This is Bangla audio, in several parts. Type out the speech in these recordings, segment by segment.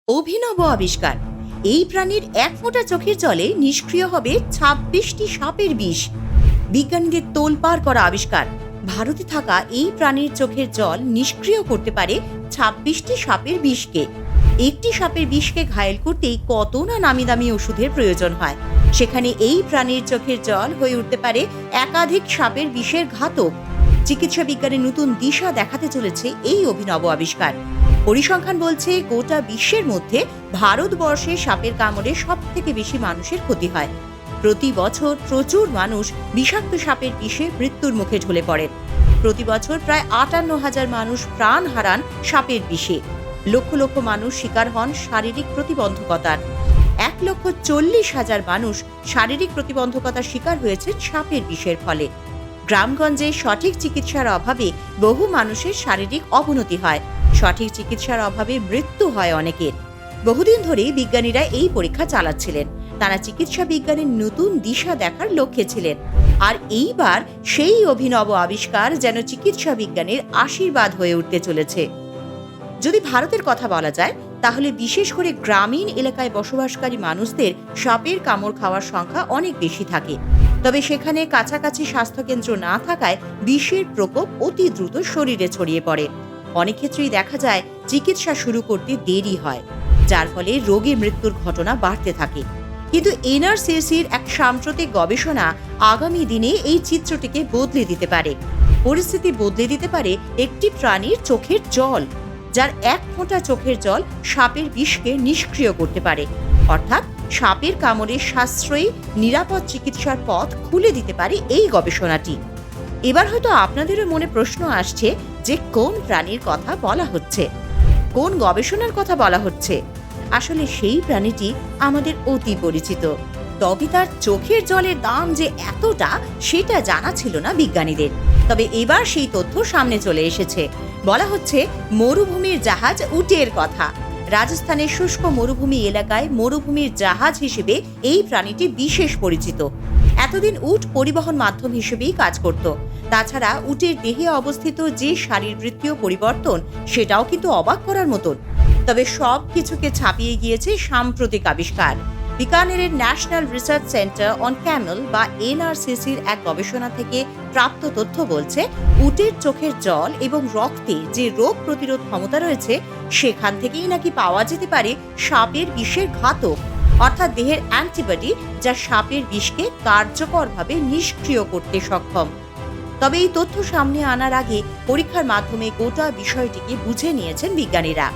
অভিনব আবিষ্কার। এই প্রাণীর এক ফোঁটা চোখের জলে নিষ্ক্রিয় হবে ২৬টি সাপের বিষ। বিজ্ঞানীদের তোলপাড় করা আবিষ্কার। ভারতে থাকা এই প্রাণীর চোখের জল নিষ্ক্রিয় করতে পারে ২৬টি সাপের বিষকে। একটি সাপের বিষকে ঘায়েল করতেই কত না নামি দামি ওষুধের প্রয়োজন হয়, সেখানে এই প্রাণীর চোখের জল হয়ে উঠতে পারে একাধিক সাপের বিষের ঘাতক। চিকিৎসা বিজ্ঞানের নতুন দিশা দেখাতে চলেছে এই অভিনব আবিষ্কার। পরিসংখ্যান বলছে গোটা বিশ্বের মধ্যে ভারতবর্ষে সাপের কামড়ে সব থেকে বেশি মানুষের ক্ষতি হয়। প্রতি বছর প্রচুর মানুষ বিষাক্ত সাপের বিষে মৃত্যুর মুখে ঢলে পড়েন। প্রতি বছর প্রায় ৫৮,০০০ মানুষ প্রাণ হারান সাপের বিষে। লক্ষ লক্ষ মানুষ শিকার হন শারীরিক প্রতিবন্ধকতার। ১,৪০,০০০ মানুষ শারীরিক প্রতিবন্ধকতার শিকার হয়েছে সাপের বিষের ফলে। গ্রামগঞ্জে সঠিক চিকিৎসার অভাবে বহু মানুষের শারীরিক অবনতি হয়। সঠিক চিকিৎসার অভাবে মৃত্যু হয় অনেকের। বহুদিন ধরেই বিজ্ঞানীরা এই পরীক্ষা চালাচ্ছিলেন। তারা চিকিৎসা বিজ্ঞানের নতুন দিশা দেখার লক্ষ্যে ছিলেন। আর এইবার সেই অভিনব আবিষ্কার যেন চিকিৎসা বিজ্ঞানের আশীর্বাদ হয়ে উঠতে চলেছে। যদি ভারতের কথা বলা যায়, তাহলে বিশেষ করে গ্রামীণ এলাকায় বসবাসকারী মানুষদের সাপের কামড় খাওয়ার সংখ্যা অনেক বেশি থাকে। তবে সেখানে কাছাকাছি স্বাস্থ্যকেন্দ্র না থাকায় বিষের প্রকোপ অতি দ্রুত শরীরে ছড়িয়ে পড়ে। অনেক ক্ষেত্রেই দেখা যায় চিকিৎসা শুরু করতে দেরি হয়, যার ফলে রোগী মৃত্যুর ঘটনা বাড়তে থাকে। কিন্তু এনআরসিসির এক সাম্প্রতিক গবেষণা আগামী দিনে এই চিত্রটিকে বদলে দিতে পারে। পরিস্থিতি বদলে দিতে পারে একটি প্রাণীর চোখের জল, যার এক ফোঁটা চোখের জল সাপের বিষকে নিষ্ক্রিয় করতে পারে। অর্থাৎ সাপের কামড়ে সাশ্রয়ী নিরাপদ চিকিৎসার পথ খুলে দিতে পারে এই গবেষণাটি। এবার হয়তো আপনাদেরও মনে প্রশ্ন আসছে যে কোন প্রাণীর কথা বলা হচ্ছে, কোন গবেষণার কথা বলা হচ্ছে। আসলে সেই প্রাণীটি আমাদের অতি পরিচিত, তবে তার চোখের জলের দাম যে এতটা সেটা জানা ছিল না বিজ্ঞানীদের। তবে এবার সেই তথ্য সামনে চলে এসেছে। বলা হচ্ছে মরুভূমির জাহাজ উটের কথা। রাজস্থানের শুষ্ক মরুভূমি এলাকায় মরুভূমির জাহাজ হিসেবে এই প্রাণীটি বিশেষ পরিচিত। এতদিন উট পরিবহন মাধ্যম হিসেবেই কাজ করত। তাছাড়া উটের দেহে অবস্থিত যে শারীরবৃত্তীয় পরিবর্তন, সেটাও কিন্তু অবাক করার মতন। তবে সব কিছুকে ছাপিয়ে গিয়েছে সাম্প্রতিক আবিষ্কার। বিকানেরের national research centre on camel বা এনআরসিসির এক গবেষণা থেকে প্রাপ্ত তথ্য বলছে, উটের চোখের জল এবং রক্তে যে রোগ প্রতিরোধ ক্ষমতা রয়েছে, সেখান থেকেই নাকি পাওয়া যেতে পারে সাপের বিষের ঘাতক, অর্থাৎ দেহের অ্যান্টিবডি, যা সাপের বিষকে কার্যকরভাবে নিষ্ক্রিয় করতে সক্ষম। তবে এই তথ্য সামনে আনার আগে পরীক্ষার মাধ্যমে গোটা বিষয়টিকে বুঝে নিয়েছেন বিজ্ঞানীরা।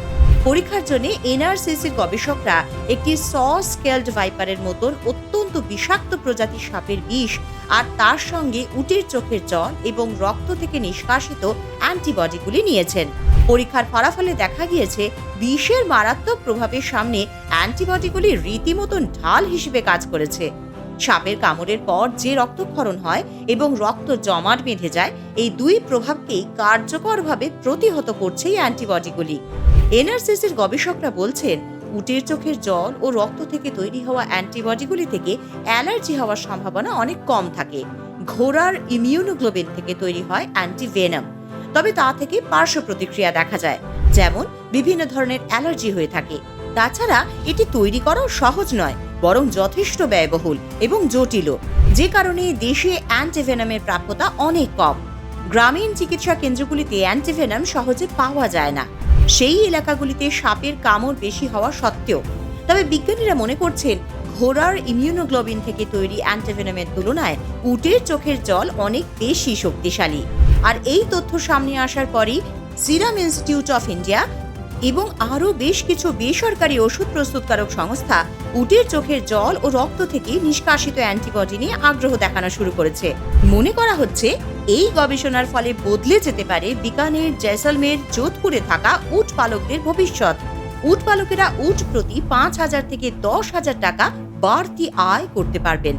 পরীক্ষার জন্য এনআরসিসির গবেষকরা একটি স্কেলড ভাইপারের মতন অত্যন্ত বিষাক্ত প্রজাতির সাপের বিষ আর তার সঙ্গে উটের চোখের জল এবং রক্ত থেকে নিষ্কাশিত অ্যান্টিবডিগুলি নিয়েছেন। পরীক্ষার ফলাফলে দেখা গিয়েছে বিষের মারাত্মক প্রভাবের সামনে অ্যান্টিবডিগুলি রীতিমতন ঢাল হিসেবে কাজ করেছে। সাপের কামড়ের পর যে রক্তক্ষরণ হয় এবং রক্ত জমাট বেঁধে যায়, এই দুই প্রভাবকেই কার্যকরভাবে প্রতিহত করছে এই অ্যান্টিবডিগুলি। এনআরসিসির গবেষকরা বলছেন, উটের চোখের জল ও রক্ত থেকে তৈরি হওয়া অ্যান্টিবডিগুলি থেকে অ্যালার্জি হওয়ার সম্ভাবনা অনেক কম থাকে। ঘোড়ার ইমিউনোগ্লোবিন থেকে তৈরি হয় অ্যান্টিভেনাম, তবে তা থেকে পার্শ্ব প্রতিক্রিয়া দেখা যায়, যেমন বিভিন্ন ধরনের অ্যালার্জি হয়ে থাকে। তাছাড়া এটি তৈরি করাও সহজ নয়, বরং যথেষ্ট ব্যয়বহুল এবং জটিলও, যে কারণে দেশে অ্যান্টিভেনামের প্রাপ্যতা অনেক কম। গ্রামীণ চিকিৎসা কেন্দ্রগুলিতে অ্যান্টিভেনাম সহজে পাওয়া যায় না, সেই এলাকাগুলিতে সাপের কামড় বেশি হওয়া সত্ত্বেও। তবে বিজ্ঞানীরা মনে করছেন, ঘোড়ার ইমিউনোগ্লোবিন থেকে তৈরি অ্যান্টিভেনামের তুলনায় উটের চোখের জল অনেক বেশি শক্তিশালী। আর এই তথ্য সামনে আসার পরই সিরাম ইনস্টিটিউট অফ ইন্ডিয়া এবং আরও বেশ কিছু বেসরকারি ওষুধ প্রস্তুতকারক সংস্থা উটের চোখের জল ও রক্ত থেকে নিষ্কাশিত অ্যান্টিবডি নিয়ে আগ্রহ দেখানো শুরু করেছে। মনে করা হচ্ছে এই গবেষণার ফলে বদলে যেতে পারে বিকানের, জয়সলমের, যোধপুরে থাকা উট পালকদের ভবিষ্যৎ। উট পালকেরা উট প্রতি ৫,০০০ থেকে ১০,০০০ টাকা বাড়তি আয় করতে পারবেন।